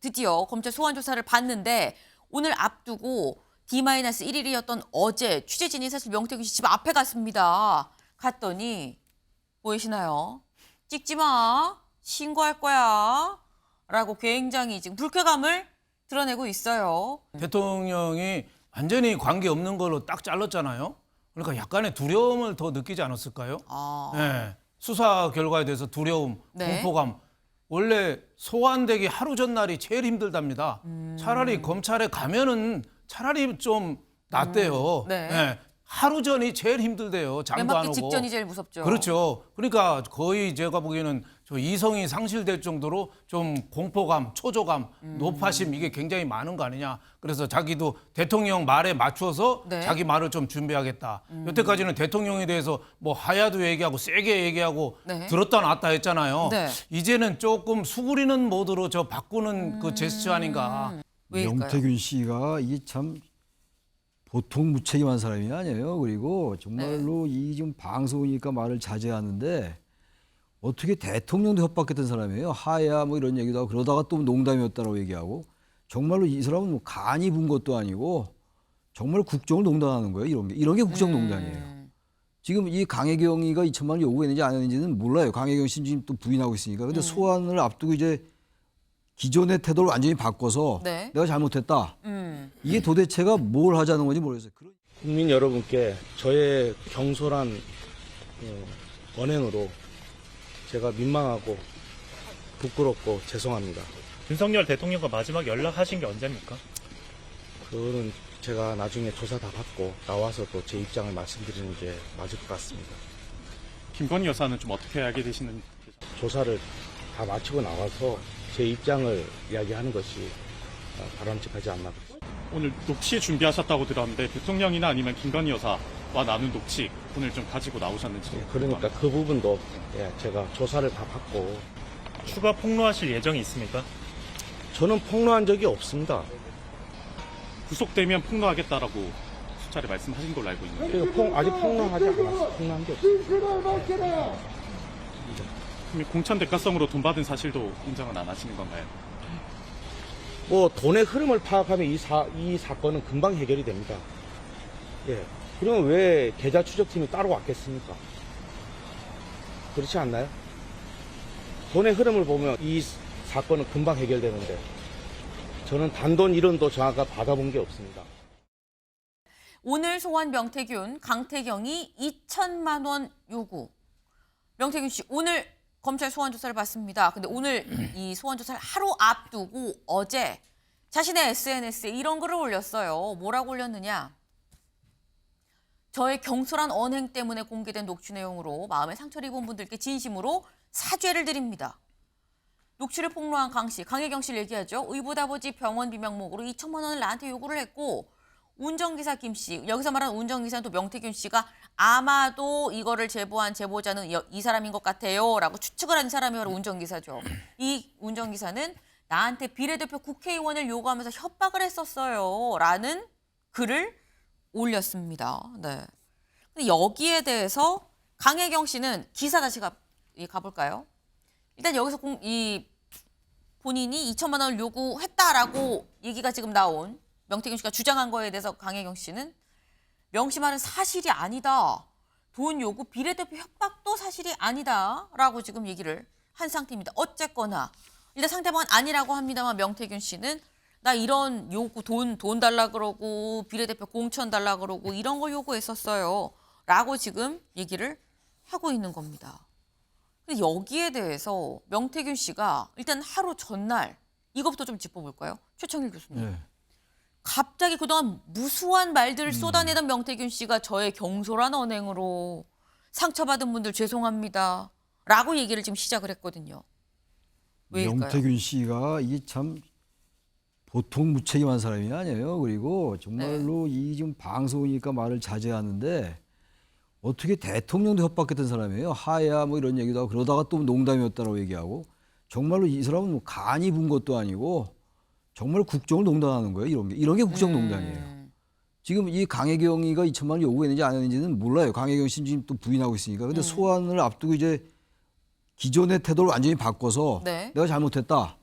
드디어 검찰 소환 조사를 받는데 오늘 앞두고 D-1일이었던 어제 취재진이 사실 명태균 씨 집 앞에 갔습니다. 갔더니 보이시나요? 찍지 마. 신고할 거야. 라고 굉장히 지금 불쾌감을 드러내고 있어요. 대통령이 완전히 관계없는 걸로 딱 잘랐잖아요. 그러니까 약간의 두려움을 더 느끼지 않았을까요? 네. 수사 결과에 대해서 두려움, 네. 공포감. 원래 소환되기 하루 전날이 제일 힘들답니다. 차라리 검찰에 가면은 차라리 좀 낫대요. 네. 네. 하루 전이 제일 힘들대요. 장도 안 매맞기 오고. 직전이 제일 무섭죠. 그렇죠. 그러니까 거의 제가 보기에는 저 이성이 상실될 정도로 좀 공포감, 초조감, 노파심 이게 굉장히 많은 거 아니냐. 그래서 자기도 대통령 말에 맞춰서 네. 자기 말을 좀 준비하겠다. 여태까지는 대통령에 대해서 뭐 하야도 얘기하고 세게 얘기하고 네. 들었다 놨다 했잖아요. 네. 이제는 조금 수그리는 모드로 저 바꾸는 그 제스처 아닌가. 왜일까요? 명태균 씨가 이게 참 보통 무책임한 사람이 아니에요. 그리고 정말로 이 좀 방송이니까 말을 자제하는데 어떻게 대통령도 협박했던 사람이에요. 하야 뭐 이런 얘기도 하고 그러다가 또 농담이었다라고 얘기하고 정말로 이 사람은 뭐 간이 분 것도 아니고 정말 국정을 농단하는 거예요. 이런 게 국정농단이에요. 지금 이 강혜경이가 2천만 원 요구했는지 안 했는지는 몰라요. 강혜경 씨는 지금 또 부인하고 있으니까. 근데 소환을 앞두고 이제 기존의 태도를 완전히 바꿔서 네. 내가 잘못했다. 이게 도대체가 뭘 하자는 건지 모르겠어요. 국민 여러분께 저의 경솔한 언행으로 제가 민망하고 부끄럽고 죄송합니다. 윤석열 대통령과 마지막 연락하신 게 언제입니까? 그거는 제가 나중에 조사 다 받고 나와서 또 제 입장을 말씀드리는 게 맞을 것 같습니다. 김건희 여사는 좀 어떻게 알게 되시는지. 조사를 다 마치고 나와서 제 입장을 이야기하는 것이 바람직하지 않나. 오늘 녹취 준비하셨다고 들었는데 대통령이나 아니면 김건희 여사와 나눈 녹취 오늘 좀 가지고 나오셨는지. 그러니까 그 부분도 제가 조사를 다 받고. 추가 폭로하실 예정이 있습니까? 저는 폭로한 적이 없습니다. 구속되면 폭로하겠다라고 수차례 말씀하신 걸로 알고 있는데. 그리고 아직 폭로하지 않았어요. 폭로한 게 없어요. 그럼 공천 대가성으로 돈 받은 사실도 인정은 안 하시는 건가요? 뭐 돈의 흐름을 파악하면 이 사건은 금방 해결이 됩니다. 예. 그러면 왜 계좌 추적팀이 따로 왔겠습니까? 그렇지 않나요? 돈의 흐름을 보면 이 사건은 금방 해결되는데 저는 단돈 1원도 정확하게 받아본 게 없습니다. 오늘 소환 명태균, 강태경이 2천만 원 요구. 명태균 씨 오늘 검찰 소환 조사를 받습니다. 근데 오늘 이 소환 조사를 하루 앞두고 어제 자신의 SNS에 이런 글을 올렸어요. 뭐라고 올렸느냐? 저의 경솔한 언행 때문에 공개된 녹취 내용으로 마음에 상처를 입은 분들께 진심으로 사죄를 드립니다. 녹취를 폭로한 강 씨, 강혜경 씨를 얘기하죠. 의붓아버지 병원비 명목으로 2천만 원을 나한테 요구를 했고 운전기사 김 씨, 여기서 말하는 운전기사는 또 명태균 씨가 아마도 이거를 제보한 제보자는 이 사람인 것 같아요 라고 추측을 한 사람이 바로 운전기사죠. 이 운전기사는 나한테 비례대표 국회의원을 요구하면서 협박을 했었어요 라는 글을 올렸습니다. 네. 근데 여기에 대해서 강혜경 씨는 기사 다시 가볼까요? 일단 여기서 본인이 2천만 원을 요구했다라고 얘기가 지금 나온 명태균 씨가 주장한 거에 대해서 강혜경 씨는 명심하는 사실이 아니다. 돈 요구 비례대표 협박도 사실이 아니다라고 지금 얘기를 한 상태입니다. 어쨌거나 일단 상대방은 아니라고 합니다만 명태균 씨는 나 이런 요구 돈 달라 그러고 비례대표 공천 달라 그러고 이런 걸 요구했었어요. 라고 지금 얘기를 하고 있는 겁니다. 근데 여기에 대해서 명태균 씨가 일단 하루 전날 이것부터 좀 짚어볼까요? 최청일 교수님. 네. 갑자기 그동안 무수한 말들을 쏟아내던 명태균 씨가 저의 경솔한 언행으로 상처받은 분들 죄송합니다. 라고 얘기를 지금 시작을 했거든요. 왜일까요? 명태균 씨가 이게 참 보통 무책임한 사람이 아니에요. 그리고 정말로 이 좀 방송이니까 말을 자제하는데 어떻게 대통령도 협박했던 사람이에요. 하야 뭐 이런 얘기도 하고 그러다가 또 농담이었다라고 얘기하고 정말로 이 사람은 뭐 간이 분 것도 아니고 정말 국정을 농단하는 거예요. 이런 게 국정농단이에요. 지금 이 강혜경이가 2천만 원 요구했는지 안 했는지는 몰라요. 강혜경 씨는 지금 또 부인하고 있으니까. 근데 소환을 앞두고 이제 기존의 태도를 완전히 바꿔서 네. 내가 잘못했다.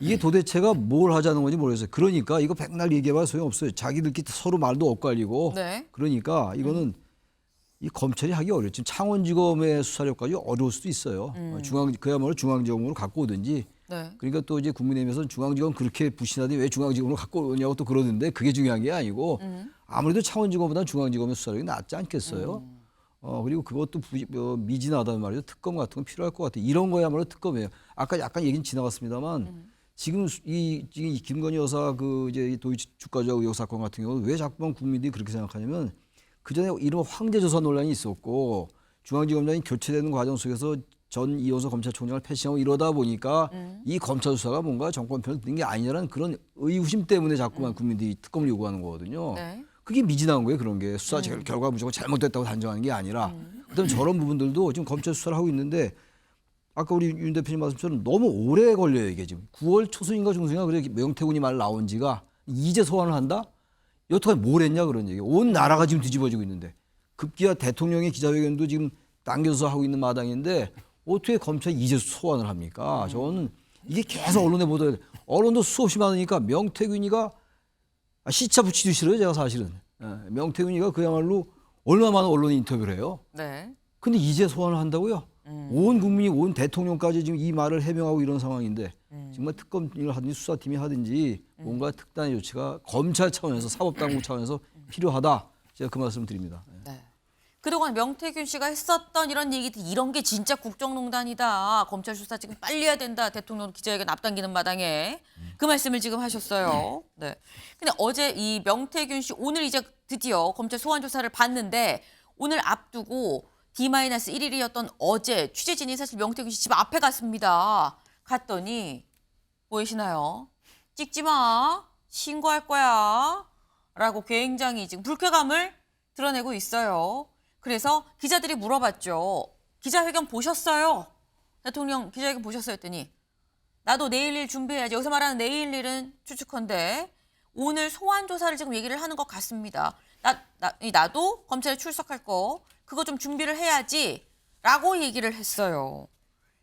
이게 도대체가 뭘 하자는 건지 모르겠어요. 그러니까 이거 백날 얘기해봐야 소용없어요. 자기들끼리 서로 말도 엇갈리고. 네. 그러니까 이거는 이 검찰이 하기 어려워. 지금 창원지검의 수사력까지 어려울 수도 있어요. 그야말로 중앙지검으로 갖고 오든지. 네. 그러니까 또 이제 국민의힘에서는 중앙지검 그렇게 부신하더니 왜 중앙지검으로 갖고 오냐고 또 그러는데 그게 중요한 게 아니고 아무래도 창원지검보다는 중앙지검의 수사력이 낫지 않겠어요. 그리고 그것도 미진하다는 말이죠. 특검 같은 건 필요할 것 같아요. 이런 거야말로 특검이에요. 아까 약간 얘기는 지나갔습니다만 지금 이 김건희 여사 그 이제 도이치 주가조작 의혹 사건 같은 경우 왜 자꾸만 국민들이 그렇게 생각하냐면 그 전에 이른바 황제조사 논란이 있었고 중앙지검장이 교체되는 과정 속에서 전 이호서 검찰총장을 패싱하고 이러다 보니까 이 검찰 수사가 뭔가 정권 편을 든 게 아니냐는 그런 의구심 때문에 자꾸만 국민들이 특검을 요구하는 거거든요. 네. 그게 미진한 거예요. 그런 게 수사 결과 무조건 잘못됐다고 단정하는 게 아니라 그다음에 저런 부분들도 지금 검찰 수사를 하고 있는데 아까 우리 윤 대표님 말씀처럼 너무 오래 걸려요. 이게 지금 9월 초순인가 중순인가 그래 명태군이 말 나온 지가 이제 소환을 한다? 여태까지 뭘 했냐 그런 얘기. 온 나라가 지금 뒤집어지고 있는데 급기야 대통령의 기자회견도 지금 당겨서 하고 있는 마당인데 어떻게 검찰이 이제 소환을 합니까? 저는 이게 계속 언론에 보도해. 언론도 수없이 많으니까 명태균이가 시차 붙이기 싫어요. 제가 사실은. 명태균이가 그야말로 얼마나 많은 언론에 인터뷰를 해요. 네. 근데 이제 소환을 한다고요? 온 국민이 온 대통령까지 지금 이 말을 해명하고 이런 상황인데 정말 특검을 하든지 수사팀이 하든지 뭔가 특단의 조치가 검찰 차원에서 사법당국 차원에서 필요하다. 제가 그 말씀 드립니다. 네. 그동안 명태균 씨가 했었던 이런 얘기들 이런 게 진짜 국정농단이다. 검찰 수사 지금 빨리 해야 된다. 대통령 기자회견 앞당기는 마당에 그 말씀을 지금 하셨어요. 네. 근데 어제 이 명태균 씨 오늘 이제 드디어 검찰 소환 조사를 받는데 오늘 앞두고 D-1일이었던 어제 취재진이 사실 명태균 씨 집 앞에 갔습니다. 갔더니 보이시나요? 찍지 마. 신고할 거야. 라고 굉장히 지금 불쾌감을 드러내고 있어요. 그래서 기자들이 물어봤죠. 기자회견 보셨어요? 대통령 기자회견 보셨어요? 했더니 나도 내일 일 준비해야지. 여기서 말하는 내일 일은 추측컨대 오늘 소환 조사를 지금 얘기를 하는 것 같습니다. 나도 검찰에 출석할 거 그거 좀 준비를 해야지 라고 얘기를 했어요.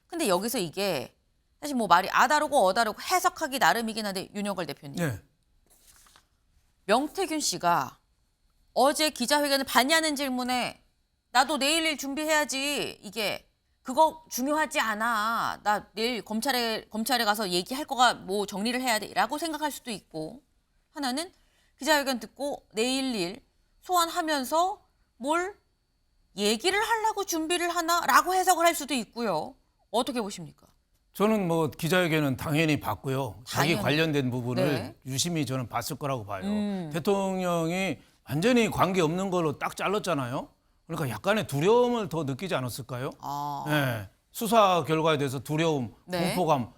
근데 여기서 이게 사실 뭐 말이 아다르고 어다르고 해석하기 나름이긴 한데 윤여걸 대표님. 네. 명태균 씨가 어제 기자회견을 봤냐는 질문에 나도 내일 일 준비해야지. 이게 그거 중요하지 않아. 나 내일 검찰에 가서 얘기할 거가 뭐 정리를 해야 돼라고 생각할 수도 있고 하나는 기자회견 듣고 내일 일 소환하면서 뭘 얘기를 하려고 준비를 하나라고 해석을 할 수도 있고요. 어떻게 보십니까? 저는 뭐 기자회견은 당연히 봤고요. 자기 당연히. 관련된 부분을 네. 유심히 저는 봤을 거라고 봐요. 대통령이 완전히 관계 없는 걸로 딱 잘랐잖아요. 그러니까 약간의 두려움을 더 느끼지 않았을까요? 아. 네. 수사 결과에 대해서 두려움, 네. 공포감.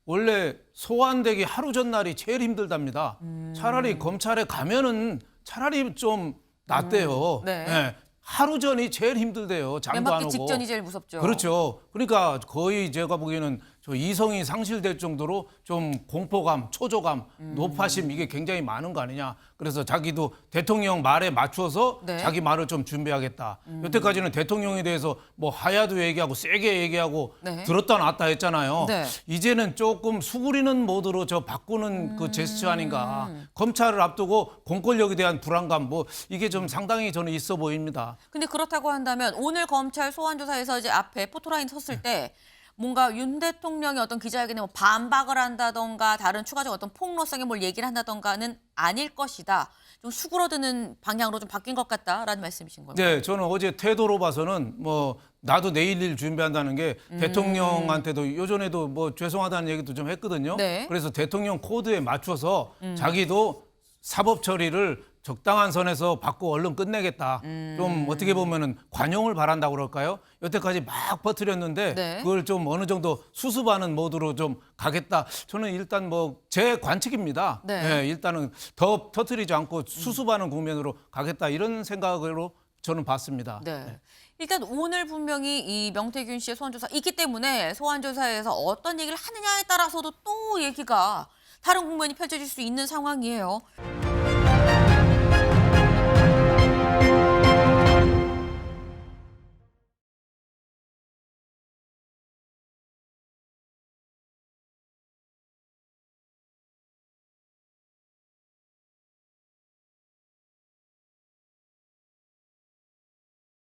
원래 소환되기 하루 전날이 제일 힘들답니다. 차라리 검찰에 가면은 차라리 좀 낫대요. 네. 네. 하루 전이 제일 힘들대요. 장도 안 매맞기 오고. 직전이 제일 무섭죠. 그렇죠. 그러니까 거의 제가 보기에는 저 이성이 상실될 정도로 좀 공포감, 초조감, 노파심 이게 굉장히 많은 거 아니냐. 그래서 자기도 대통령 말에 맞춰서 네. 자기 말을 좀 준비하겠다. 여태까지는 대통령에 대해서 뭐 하야도 얘기하고 세게 얘기하고 네. 들었다 놨다 했잖아요. 네. 이제는 조금 수그리는 모드로 저 바꾸는 그 제스처 아닌가. 검찰을 앞두고 공권력에 대한 불안감 뭐 이게 좀 상당히 저는 있어 보입니다. 근데 그렇다고 한다면 오늘 검찰 소환 조사에서 이제 앞에 포토라인 섰을 때 뭔가 윤 대통령이 어떤 기자회견에 뭐 반박을 한다던가 다른 추가적 어떤 폭로성의 뭘 얘기를 한다던가는 아닐 것이다. 좀 수그러드는 방향으로 좀 바뀐 것 같다라는 말씀이신 겁니다. 네, 저는 어제 태도로 봐서는 뭐 나도 내일 일 준비한다는 게 대통령한테도 요전에도 뭐 죄송하다는 얘기도 좀 했거든요. 네. 그래서 대통령 코드에 맞춰서 자기도 사법 처리를 적당한 선에서 받고 얼른 끝내겠다. 좀 어떻게 보면은 관용을 바란다고 그럴까요? 여태까지 막 퍼뜨렸는데 네. 그걸 좀 어느 정도 수습하는 모드로 좀 가겠다. 저는 일단 뭐 제 관측입니다. 네. 네, 일단은 더 터뜨리지 않고 수습하는 국면으로 가겠다 이런 생각으로 저는 봤습니다. 네. 일단 오늘 분명히 이 명태균 씨의 소환 조사 있기 때문에 소환 조사에서 어떤 얘기를 하느냐에 따라서도 또 얘기가 다른 국면이 펼쳐질 수 있는 상황이에요.